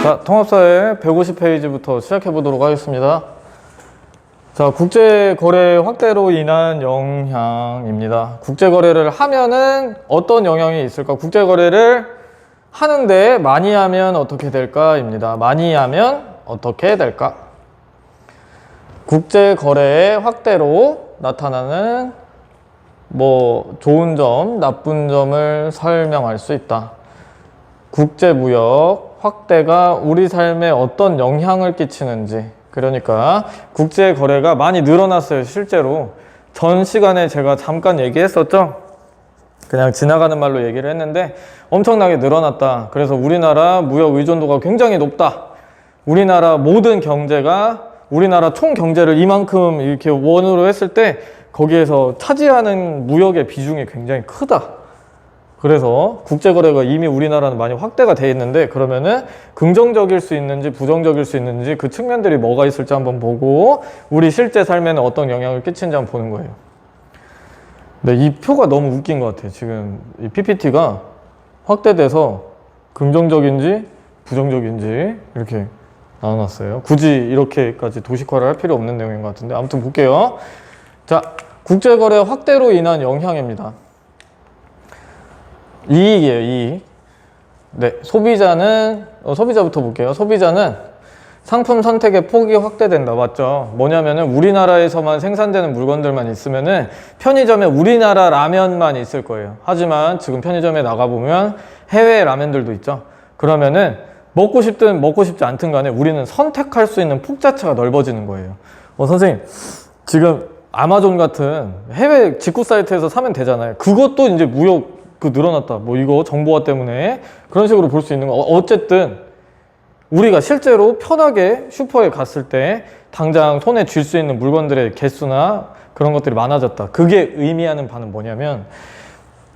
자, 통합사회 150페이지부터 시작해 보도록 하겠습니다. 자, 국제거래 확대로 인한 영향입니다. 국제거래를 하면은 어떤 영향이 있을까? 국제거래를 하는데 많이 하면 어떻게 될까?입니다. 많이 하면 어떻게 될까? 국제거래의 확대로 나타나는 좋은 점, 나쁜 점을 설명할 수 있다. 국제무역 확대가 우리 삶에 어떤 영향을 끼치는지, 그러니까 국제거래가 많이 늘어났어요. 실제로 전 시간에 제가 잠깐 얘기했었죠. 그냥 지나가는 말로 얘기를 했는데 엄청나게 늘어났다. 그래서 우리나라 무역 의존도가 굉장히 높다. 우리나라 모든 경제가, 우리나라 총 경제를 이만큼 이렇게 원으로 했을 때 거기에서 차지하는 무역의 비중이 굉장히 크다. 그래서 국제거래가 이미 우리나라는 많이 확대가 돼 있는데, 그러면은 긍정적일 수 있는지 부정적일 수 있는지 그 측면들이 뭐가 있을지 한번 보고 우리 실제 삶에는 어떤 영향을 끼치는지 한번 보는 거예요. 근데 이 표가 너무 웃긴 것 같아요. 지금 이 PPT가 확대돼서 긍정적인지 부정적인지 이렇게 나눠놨어요. 굳이 이렇게까지 도식화를 할 필요 없는 내용인 것 같은데, 아무튼 볼게요. 자, 국제거래 확대로 인한 영향입니다. 이익이에요, 이익. 네, 소비자부터 볼게요. 소비자는 상품 선택의 폭이 확대된다. 맞죠? 뭐냐면은 우리나라에서만 생산되는 물건들만 있으면은 편의점에 우리나라 라면만 있을 거예요. 하지만 지금 편의점에 나가보면 해외 라면들도 있죠. 그러면은 먹고 싶든 먹고 싶지 않든 간에 우리는 선택할 수 있는 폭 자체가 넓어지는 거예요. 선생님, 지금 아마존 같은 해외 직구 사이트에서 사면 되잖아요. 그것도 이제 무역 늘어났다. 이거 정보화 때문에 그런 식으로 볼 수 있는 거. 어쨌든 우리가 실제로 편하게 슈퍼에 갔을 때 당장 손에 쥘 수 있는 물건들의 개수나 그런 것들이 많아졌다. 그게 의미하는 바는 뭐냐면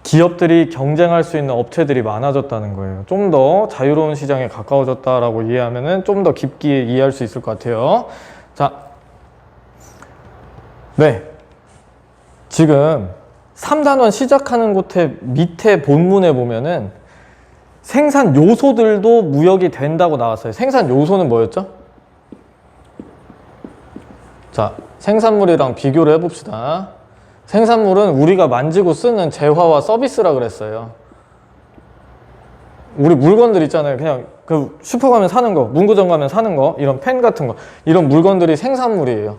기업들이 경쟁할 수 있는 업체들이 많아졌다는 거예요. 좀 더 자유로운 시장에 가까워졌다라고 이해하면은 좀 더 깊게 이해할 수 있을 것 같아요. 자, 네, 지금 3단원 시작하는 곳에 밑에 본문에 보면은 생산 요소들도 무역이 된다고 나왔어요. 생산 요소는 뭐였죠? 자, 생산물이랑 비교를 해봅시다. 생산물은 우리가 만지고 쓰는 재화와 서비스라 그랬어요. 우리 물건들 있잖아요. 그냥 그 슈퍼 가면 사는 거, 문구점 가면 사는 거, 이런 펜 같은 거, 이런 물건들이 생산물이에요.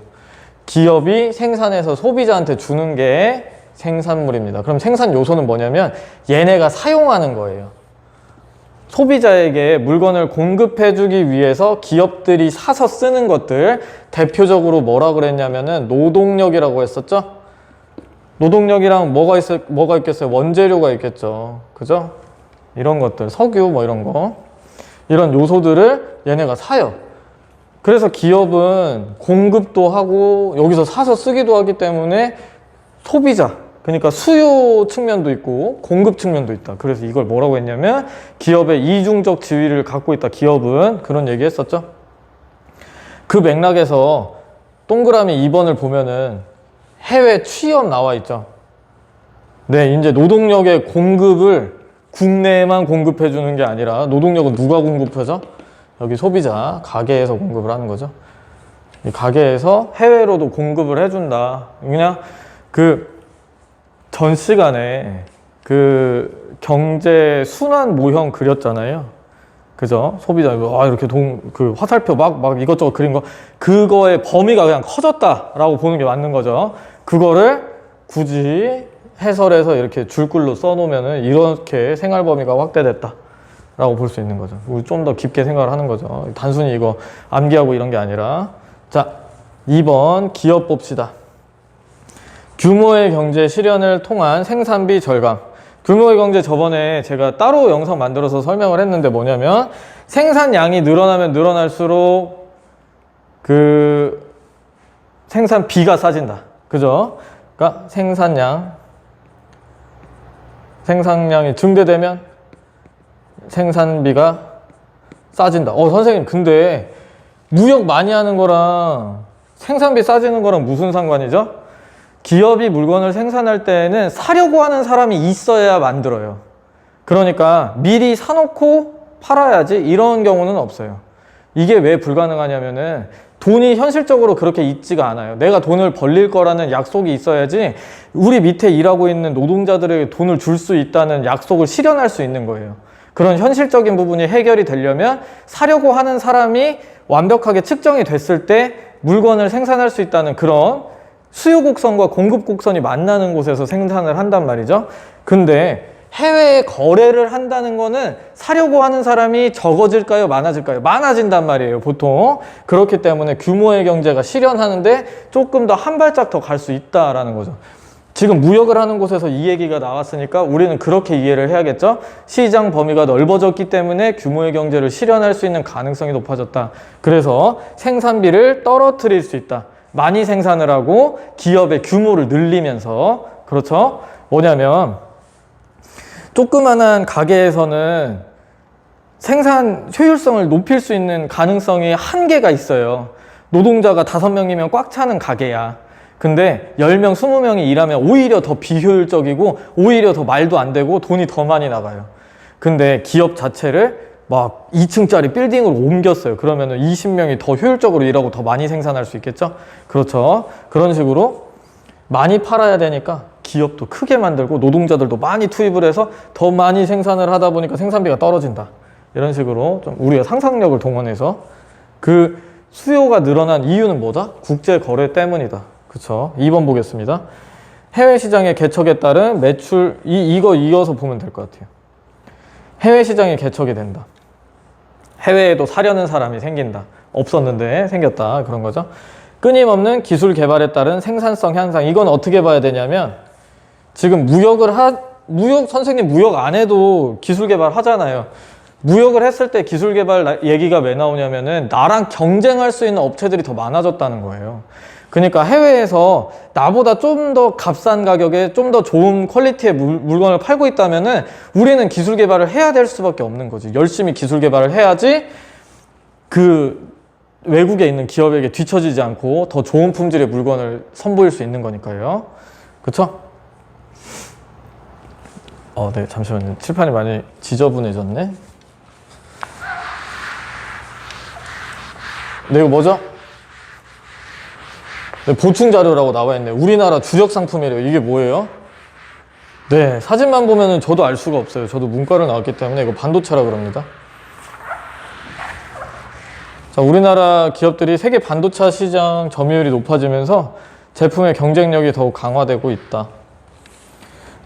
기업이 생산해서 소비자한테 주는 게 생산물입니다. 그럼 생산 요소는 뭐냐면 얘네가 사용하는 거예요. 소비자에게 물건을 공급해주기 위해서 기업들이 사서 쓰는 것들, 대표적으로 뭐라 그랬냐면은 노동력이라고 했었죠? 노동력이랑 뭐가 있겠어요? 원재료가 있겠죠. 그죠? 이런 것들, 석유 이런 거, 이런 요소들을 얘네가 사요. 그래서 기업은 공급도 하고 여기서 사서 쓰기도 하기 때문에 소비자, 그러니까 수요 측면도 있고 공급 측면도 있다. 그래서 이걸 뭐라고 했냐면 기업의 이중적 지위를 갖고 있다. 기업은 그런 얘기 했었죠. 그 맥락에서 동그라미 2번을 보면은 해외 취업 나와 있죠. 네, 이제 노동력의 공급을 국내에만 공급해 주는 게 아니라 노동력은 누가 공급하죠? 여기 소비자, 가게에서 공급을 하는 거죠. 이 가게에서 해외로도 공급을 해준다. 그냥 전 시간에 경제 순환 모형 그렸잖아요. 그죠? 소비자, 이렇게 화살표 막 이것저것 그린 거, 그거의 범위가 그냥 커졌다라고 보는 게 맞는 거죠. 그거를 굳이 해설해서 이렇게 줄글로 써놓으면은 이렇게 생활 범위가 확대됐다. 라고 볼 수 있는 거죠. 우리 좀 더 깊게 생각을 하는 거죠. 단순히 이거 암기하고 이런 게 아니라. 자, 2번 기업 봅시다. 규모의 경제 실현을 통한 생산비 절감. 규모의 경제 저번에 제가 따로 영상 만들어서 설명을 했는데 뭐냐면 생산량이 늘어나면 늘어날수록 생산비가 싸진다. 그죠? 그러니까 생산량이 증대되면 생산비가 싸진다. 선생님, 근데 무역 많이 하는 거랑 생산비 싸지는 거랑 무슨 상관이죠? 기업이 물건을 생산할 때에는 사려고 하는 사람이 있어야 만들어요. 그러니까 미리 사놓고 팔아야지 이런 경우는 없어요. 이게 왜 불가능하냐면은 돈이 현실적으로 그렇게 있지가 않아요. 내가 돈을 벌릴 거라는 약속이 있어야지 우리 밑에 일하고 있는 노동자들에게 돈을 줄 수 있다는 약속을 실현할 수 있는 거예요. 그런 현실적인 부분이 해결이 되려면 사려고 하는 사람이 완벽하게 측정이 됐을 때 물건을 생산할 수 있다는 그런 수요 곡선과 공급 곡선이 만나는 곳에서 생산을 한단 말이죠. 근데 해외에 거래를 한다는 거는 사려고 하는 사람이 적어질까요? 많아질까요? 많아진단 말이에요, 보통. 그렇기 때문에 규모의 경제가 실현하는데 조금 더 한 발짝 더 갈 수 있다라는 거죠. 지금 무역을 하는 곳에서 이 얘기가 나왔으니까 우리는 그렇게 이해를 해야겠죠? 시장 범위가 넓어졌기 때문에 규모의 경제를 실현할 수 있는 가능성이 높아졌다. 그래서 생산비를 떨어뜨릴 수 있다. 많이 생산을 하고 기업의 규모를 늘리면서, 그렇죠? 뭐냐면 조그만한 가게에서는 생산 효율성을 높일 수 있는 가능성이 한계가 있어요. 노동자가 5명이면 꽉 차는 가게야. 근데 10명, 20명이 일하면 오히려 더 비효율적이고 오히려 더 말도 안 되고 돈이 더 많이 나가요. 근데 기업 자체를 막 2층짜리 빌딩으로 옮겼어요. 그러면은 20명이 더 효율적으로 일하고 더 많이 생산할 수 있겠죠? 그렇죠. 그런 식으로 많이 팔아야 되니까 기업도 크게 만들고 노동자들도 많이 투입을 해서 더 많이 생산을 하다 보니까 생산비가 떨어진다. 이런 식으로 좀 우리의 상상력을 동원해서 그 수요가 늘어난 이유는 뭐다? 국제 거래 때문이다. 그쵸? 2번 보겠습니다. 해외 시장의 개척에 따른 매출, 이거 이어서 보면 될 것 같아요. 해외 시장이 개척이 된다. 해외에도 사려는 사람이 생긴다. 없었는데 생겼다. 그런 거죠. 끊임없는 기술 개발에 따른 생산성 향상. 이건 어떻게 봐야 되냐면 지금 선생님 무역 안 해도 기술 개발 하잖아요. 무역을 했을 때 기술 개발 얘기가 왜 나오냐면은 나랑 경쟁할 수 있는 업체들이 더 많아졌다는 거예요. 그러니까 해외에서 나보다 좀 더 값싼 가격에 좀 더 좋은 퀄리티의 물건을 팔고 있다면은 우리는 기술 개발을 해야 될 수밖에 없는 거지. 열심히 기술 개발을 해야지 그 외국에 있는 기업에게 뒤처지지 않고 더 좋은 품질의 물건을 선보일 수 있는 거니까요. 그쵸? 네, 잠시만요. 칠판이 많이 지저분해졌네. 네, 이거 뭐죠? 네, 보충 자료라고 나와 있네. 우리나라 주력 상품이래요. 이게 뭐예요? 네, 사진만 보면은 저도 알 수가 없어요. 저도 문과를 나왔기 때문에 이거 반도체라 그럽니다. 자, 우리나라 기업들이 세계 반도체 시장 점유율이 높아지면서 제품의 경쟁력이 더욱 강화되고 있다.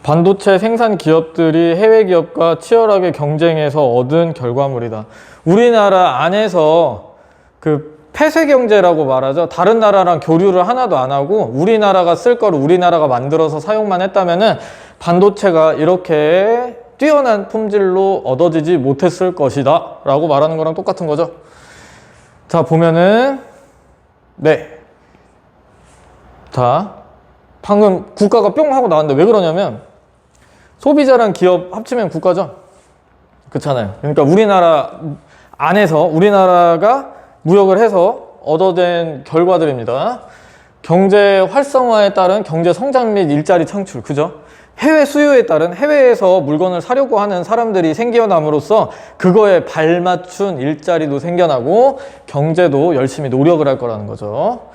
반도체 생산 기업들이 해외 기업과 치열하게 경쟁해서 얻은 결과물이다. 우리나라 안에서 그 폐쇄 경제라고 말하죠. 다른 나라랑 교류를 하나도 안 하고 우리나라가 쓸 거를 우리나라가 만들어서 사용만 했다면은 반도체가 이렇게 뛰어난 품질로 얻어지지 못했을 것이다 라고 말하는 거랑 똑같은 거죠. 자, 보면은 네, 자, 방금 국가가 뿅 하고 나왔는데 왜 그러냐면 소비자랑 기업 합치면 국가죠. 그렇잖아요. 그러니까 우리나라 안에서 우리나라가 무역을 해서 얻어낸 결과들입니다. 경제 활성화에 따른 경제 성장 및 일자리 창출, 그죠? 해외 수요에 따른 해외에서 물건을 사려고 하는 사람들이 생겨남으로써 그거에 발맞춘 일자리도 생겨나고 경제도 열심히 노력을 할 거라는 거죠.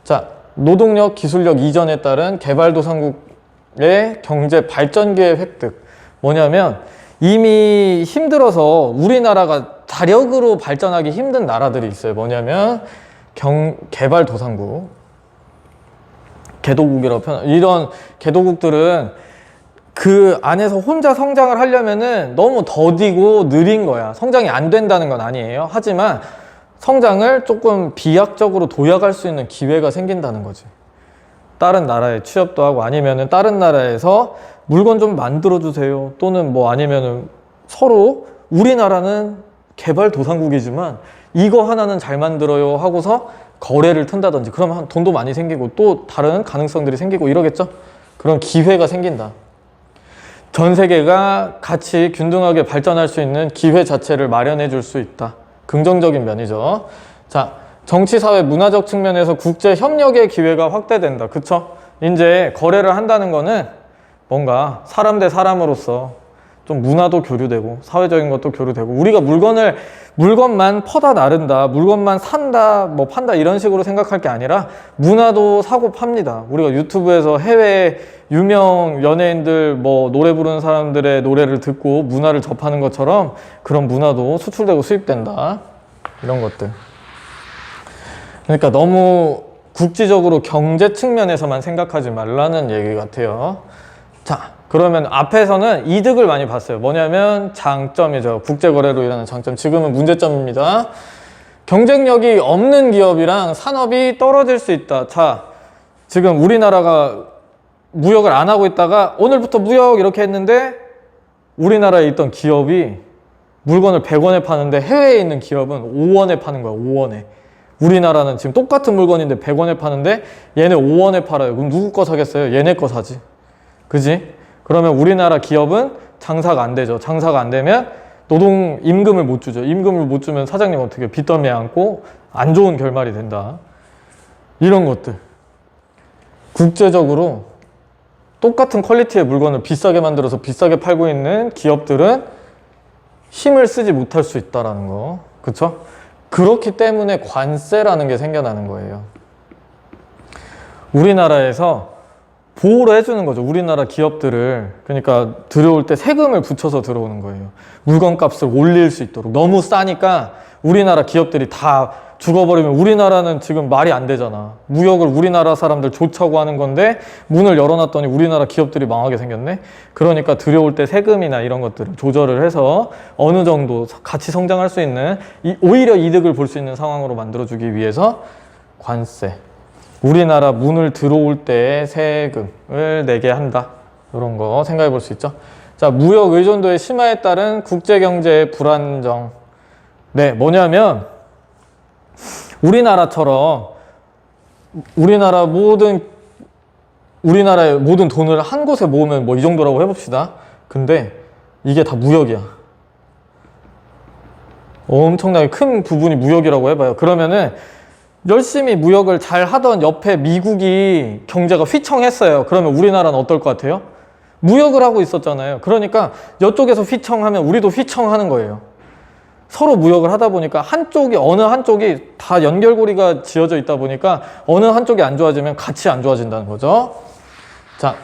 자, 노동력, 기술력 이전에 따른 개발도상국의 경제 발전기의 획득. 뭐냐면 이미 힘들어서 우리나라가 자력으로 발전하기 힘든 나라들이 있어요. 뭐냐면 개발도상국, 개도국이라고 이런 개도국들은 그 안에서 혼자 성장을 하려면은 너무 더디고 느린 거야. 성장이 안 된다는 건 아니에요. 하지만 성장을 조금 비약적으로 도약할 수 있는 기회가 생긴다는 거지. 다른 나라에 취업도 하고 아니면은 다른 나라에서 물건 좀 만들어 주세요. 또는 뭐 아니면은 서로 우리나라는 개발도상국이지만 이거 하나는 잘 만들어요 하고서 거래를 튼다든지 그러면 돈도 많이 생기고 또 다른 가능성들이 생기고 이러겠죠? 그런 기회가 생긴다. 전 세계가 같이 균등하게 발전할 수 있는 기회 자체를 마련해 줄 수 있다. 긍정적인 면이죠. 자, 정치, 사회, 문화적 측면에서 국제 협력의 기회가 확대된다. 그쵸? 이제 거래를 한다는 거는 뭔가 사람 대 사람으로서 좀 문화도 교류되고 사회적인 것도 교류되고 우리가 물건만 퍼다 나른다, 물건만 산다, 뭐 판다 이런 식으로 생각할 게 아니라 문화도 사고 팝니다. 우리가 유튜브에서 해외 유명 연예인들 뭐 노래 부르는 사람들의 노래를 듣고 문화를 접하는 것처럼 그런 문화도 수출되고 수입된다. 이런 것들. 그러니까 너무 국지적으로 경제 측면에서만 생각하지 말라는 얘기 같아요. 자, 그러면 앞에서는 이득을 많이 봤어요. 뭐냐면 장점이죠. 국제거래로 일하는 장점. 지금은 문제점입니다. 경쟁력이 없는 기업이랑 산업이 떨어질 수 있다. 자, 지금 우리나라가 무역을 안 하고 있다가 오늘부터 무역 이렇게 했는데 우리나라에 있던 기업이 물건을 100원에 파는데 해외에 있는 기업은 5원에 파는 거야. 5원에. 우리나라는 지금 똑같은 물건인데 100원에 파는데 얘네 5원에 팔아요. 그럼 누구 거 사겠어요? 얘네 거 사지. 그지? 그러면 우리나라 기업은 장사가 안 되죠. 장사가 안 되면 노동 임금을 못 주죠. 임금을 못 주면 사장님 어떻게 빚더미에 안고 안 좋은 결말이 된다. 이런 것들. 국제적으로 똑같은 퀄리티의 물건을 비싸게 만들어서 비싸게 팔고 있는 기업들은 힘을 쓰지 못할 수 있다라는 거. 그쵸? 그렇기 때문에 관세라는 게 생겨나는 거예요. 우리나라에서 보호를 해주는 거죠. 우리나라 기업들을. 그러니까 들어올 때 세금을 붙여서 들어오는 거예요. 물건값을 올릴 수 있도록. 너무 싸니까 우리나라 기업들이 다 죽어버리면 우리나라는 지금 말이 안 되잖아. 무역을 우리나라 사람들 좋자고 하는 건데 문을 열어놨더니 우리나라 기업들이 망하게 생겼네. 그러니까 들여올 때 세금이나 이런 것들을 조절을 해서 어느 정도 같이 성장할 수 있는 오히려 이득을 볼 수 있는 상황으로 만들어주기 위해서 관세. 우리나라 문을 들어올 때 세금을 내게 한다. 이런 거 생각해 볼 수 있죠. 자, 무역 의존도의 심화에 따른 국제경제의 불안정. 네, 뭐냐면 우리나라처럼 우리나라의 모든 돈을 한 곳에 모으면 뭐 이 정도라고 해봅시다. 근데 이게 다 무역이야. 엄청나게 큰 부분이 무역이라고 해봐요. 그러면은 열심히 무역을 잘 하던 옆에 미국이 경제가 휘청했어요. 그러면 우리나라는 어떨 것 같아요? 무역을 하고 있었잖아요. 그러니까 이쪽에서 휘청하면 우리도 휘청하는 거예요. 서로 무역을 하다 보니까 어느 한쪽이 다 연결고리가 지어져 있다 보니까 어느 한쪽이 안 좋아지면 같이 안 좋아진다는 거죠. 자,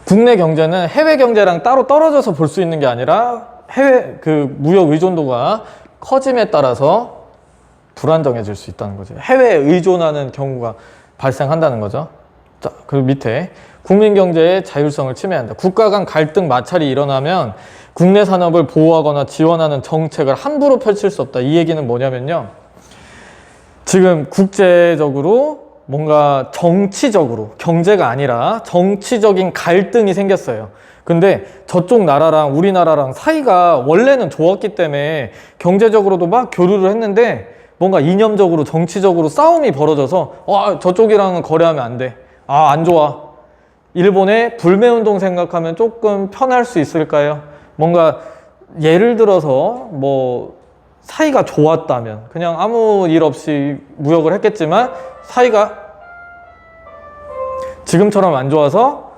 국내 경제는 해외 경제랑 따로 떨어져서 볼 수 있는 게 아니라 무역 의존도가 커짐에 따라서 불안정해질 수 있다는 거죠. 해외에 의존하는 경우가 발생한다는 거죠. 자, 그리고 밑에 국민 경제의 자율성을 침해한다. 국가 간 갈등 마찰이 일어나면 국내 산업을 보호하거나 지원하는 정책을 함부로 펼칠 수 없다. 이 얘기는 뭐냐면요. 지금 국제적으로 뭔가 정치적으로 경제가 아니라 정치적인 갈등이 생겼어요. 근데 저쪽 나라랑 우리나라랑 사이가 원래는 좋았기 때문에 경제적으로도 막 교류를 했는데 뭔가 이념적으로 정치적으로 싸움이 벌어져서 저쪽이랑은 거래하면 안 돼. 안 좋아. 일본의 불매운동 생각하면 조금 편할 수 있을까요? 뭔가 예를 들어서 뭐 사이가 좋았다면 그냥 아무 일 없이 무역을 했겠지만 사이가 지금처럼 안 좋아서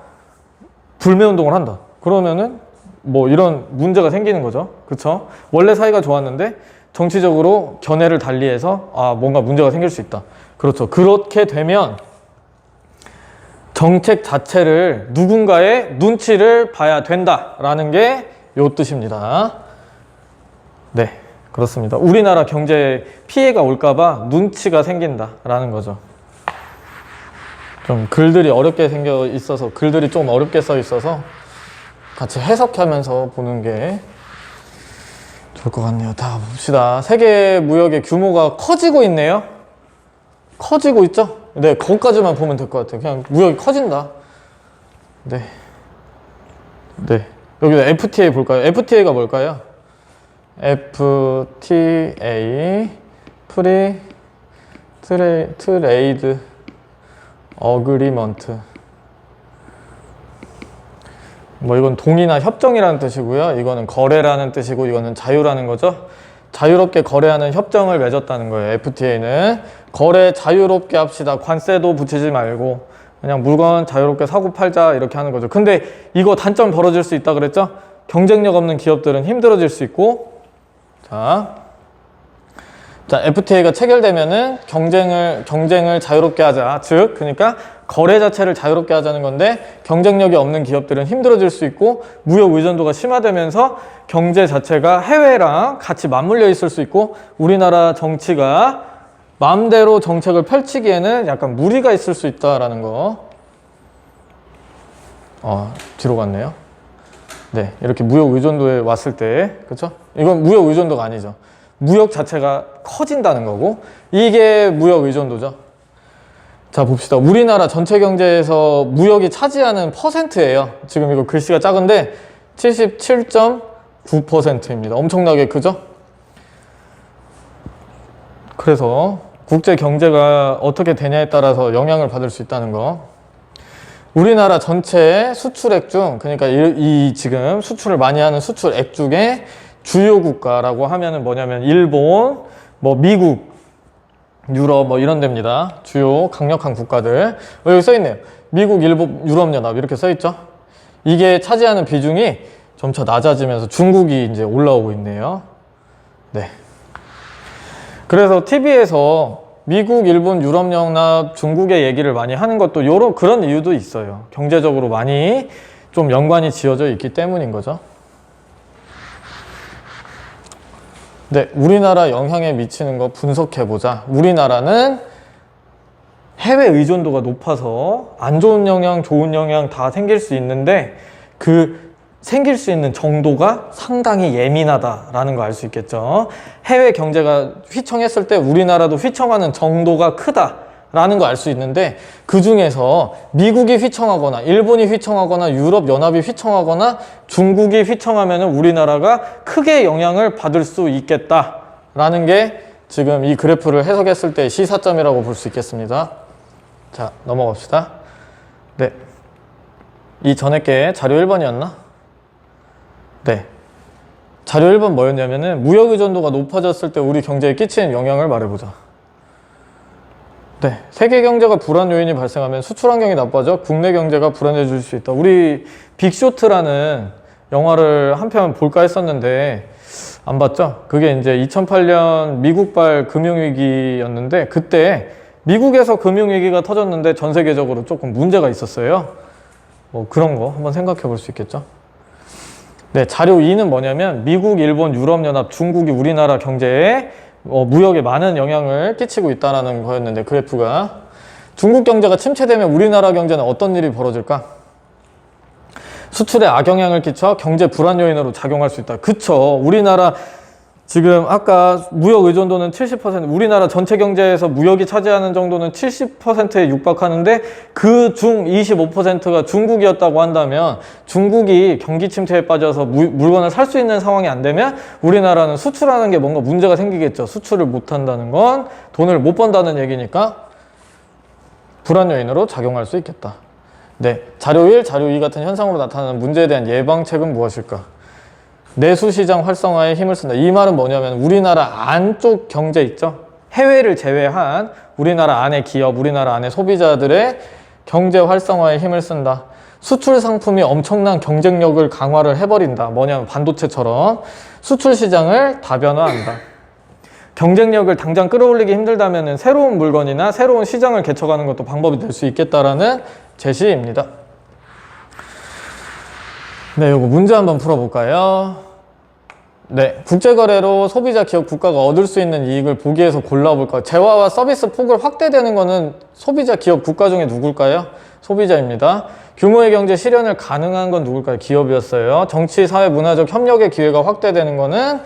불매운동을 한다. 그러면은 뭐 이런 문제가 생기는 거죠. 그쵸? 원래 사이가 좋았는데 정치적으로 견해를 달리해서 뭔가 문제가 생길 수 있다. 그렇죠. 그렇게 되면 정책 자체를 누군가의 눈치를 봐야 된다라는 게 요 뜻입니다. 네, 그렇습니다. 우리나라 경제에 피해가 올까봐 눈치가 생긴다라는 거죠. 좀 글들이 어렵게 생겨 있어서 글들이 좀 어렵게 써 있어서 같이 해석하면서 보는 게 좋을 것 같네요. 다 봅시다. 세계 무역의 규모가 커지고 있네요. 커지고 있죠? 네, 거기까지만 보면 될 것 같아요. 그냥 무역이 커진다. 네. 네. 여기다 FTA 볼까요? FTA가 뭘까요? FTA, 트레이드 어그리먼트. 뭐 이건 동의나 협정이라는 뜻이고요. 이거는 거래라는 뜻이고 이거는 자유라는 거죠. 자유롭게 거래하는 협정을 맺었다는 거예요. FTA는 거래 자유롭게 합시다. 관세도 붙이지 말고 그냥 물건 자유롭게 사고 팔자 이렇게 하는 거죠. 근데 이거 단점 벌어질 수 있다 그랬죠? 경쟁력 없는 기업들은 힘들어질 수 있고, 자, FTA가 체결되면은 경쟁을 자유롭게 하자. 즉, 그러니까 거래 자체를 자유롭게 하자는 건데, 경쟁력이 없는 기업들은 힘들어질 수 있고, 무역 의존도가 심화되면서 경제 자체가 해외랑 같이 맞물려 있을 수 있고, 우리나라 정치가 마음대로 정책을 펼치기에는 약간 무리가 있을 수 있다라는 거. 뒤로 갔네요. 네, 이렇게 무역 의존도에 왔을 때, 그쵸? 이건 무역 의존도가 아니죠. 무역 자체가 커진다는 거고, 이게 무역 의존도죠. 자, 봅시다. 우리나라 전체 경제에서 무역이 차지하는 퍼센트예요. 지금 이거 글씨가 작은데 77.9%입니다. 엄청나게 크죠? 그래서 국제 경제가 어떻게 되냐에 따라서 영향을 받을 수 있다는 거. 우리나라 전체 수출액 중, 그러니까 이 지금 수출을 많이 하는 수출액 중에 주요 국가라고 하면은 뭐냐면 일본, 뭐 미국, 유럽 뭐 이런 데입니다. 주요 강력한 국가들. 여기 써있네요. 미국, 일본, 유럽연합 이렇게 써있죠. 이게 차지하는 비중이 점차 낮아지면서 중국이 이제 올라오고 있네요. 네. 그래서 TV에서 미국, 일본, 유럽연합, 중국의 얘기를 많이 하는 것도 그런 이유도 있어요. 경제적으로 많이 좀 연관이 지어져 있기 때문인 거죠. 네, 우리나라 영향에 미치는 거 분석해보자. 우리나라는 해외 의존도가 높아서 안 좋은 영향, 좋은 영향 다 생길 수 있는데 그 생길 수 있는 정도가 상당히 예민하다라는 거 알 수 있겠죠. 해외 경제가 휘청했을 때 우리나라도 휘청하는 정도가 크다라는 거 알 수 있는데 그 중에서 미국이 휘청하거나 일본이 휘청하거나 유럽연합이 휘청하거나 중국이 휘청하면 우리나라가 크게 영향을 받을 수 있겠다라는 게 지금 이 그래프를 해석했을 때 시사점이라고 볼 수 있겠습니다. 자, 넘어갑시다. 네. 이 전에 게 자료 1번이었나? 네. 자료 1번 뭐였냐면은 무역 의존도가 높아졌을 때 우리 경제에 끼치는 영향을 말해보자. 네. 세계 경제가 불안 요인이 발생하면 수출 환경이 나빠져 국내 경제가 불안해질 수 있다. 우리 빅쇼트라는 영화를 한 편 볼까 했었는데 안 봤죠? 그게 이제 2008년 미국발 금융위기였는데 그때 미국에서 금융위기가 터졌는데 전 세계적으로 조금 문제가 있었어요. 뭐 그런 거 한번 생각해 볼 수 있겠죠? 네, 자료 2는 뭐냐면 미국, 일본, 유럽연합, 중국이 우리나라 경제에 무역에 많은 영향을 끼치고 있다는 거였는데 그래프가 중국 경제가 침체되면 우리나라 경제는 어떤 일이 벌어질까? 수출에 악영향을 끼쳐 경제 불안 요인으로 작용할 수 있다. 그쵸? 우리나라 지금 아까 무역 의존도는 70%, 우리나라 전체 경제에서 무역이 차지하는 정도는 70%에 육박하는데 그 중 25%가 중국이었다고 한다면 중국이 경기 침체에 빠져서 물건을 살 수 있는 상황이 안 되면 우리나라는 수출하는 게 뭔가 문제가 생기겠죠. 수출을 못 한다는 건 돈을 못 번다는 얘기니까 불안 요인으로 작용할 수 있겠다. 네, 자료 1, 자료 2 같은 현상으로 나타나는 문제에 대한 예방책은 무엇일까? 내수시장 활성화에 힘을 쓴다. 이 말은 뭐냐면 우리나라 안쪽 경제 있죠? 해외를 제외한 우리나라 안의 기업, 우리나라 안의 소비자들의 경제 활성화에 힘을 쓴다. 수출 상품이 엄청난 경쟁력을 강화를 해버린다. 뭐냐면 반도체처럼 수출 시장을 다변화한다. 경쟁력을 당장 끌어올리기 힘들다면 새로운 물건이나 새로운 시장을 개척하는 것도 방법이 될 수 있겠다라는 제시입니다. 네, 이거 문제 한번 풀어볼까요? 네, 국제거래로 소비자, 기업, 국가가 얻을 수 있는 이익을 보기에서 골라볼까요? 재화와 서비스 폭을 확대되는 거는 소비자, 기업, 국가 중에 누굴까요? 소비자입니다. 규모의 경제 실현을 가능한 건 누굴까요? 기업이었어요. 정치, 사회, 문화적 협력의 기회가 확대되는 거는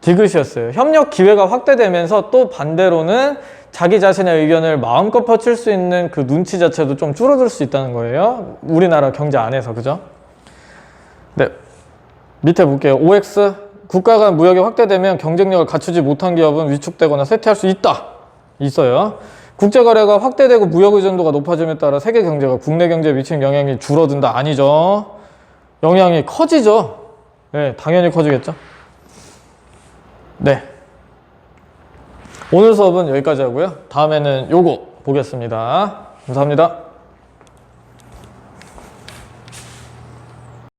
디귿이었어요. 협력 기회가 확대되면서 또 반대로는 자기 자신의 의견을 마음껏 펼칠 수 있는 그 눈치 자체도 좀 줄어들 수 있다는 거예요. 우리나라 경제 안에서, 그죠? 네, 밑에 볼게요. OX, 국가가 무역이 확대되면 경쟁력을 갖추지 못한 기업은 위축되거나 쇠퇴할 수 있다. 있어요. 국제거래가 확대되고 무역 의존도가 높아짐에 따라 세계 경제가 국내 경제에 미치는 영향이 줄어든다. 아니죠. 영향이 커지죠. 네, 당연히 커지겠죠. 네. 오늘 수업은 여기까지 하고요. 다음에는 요거 보겠습니다. 감사합니다.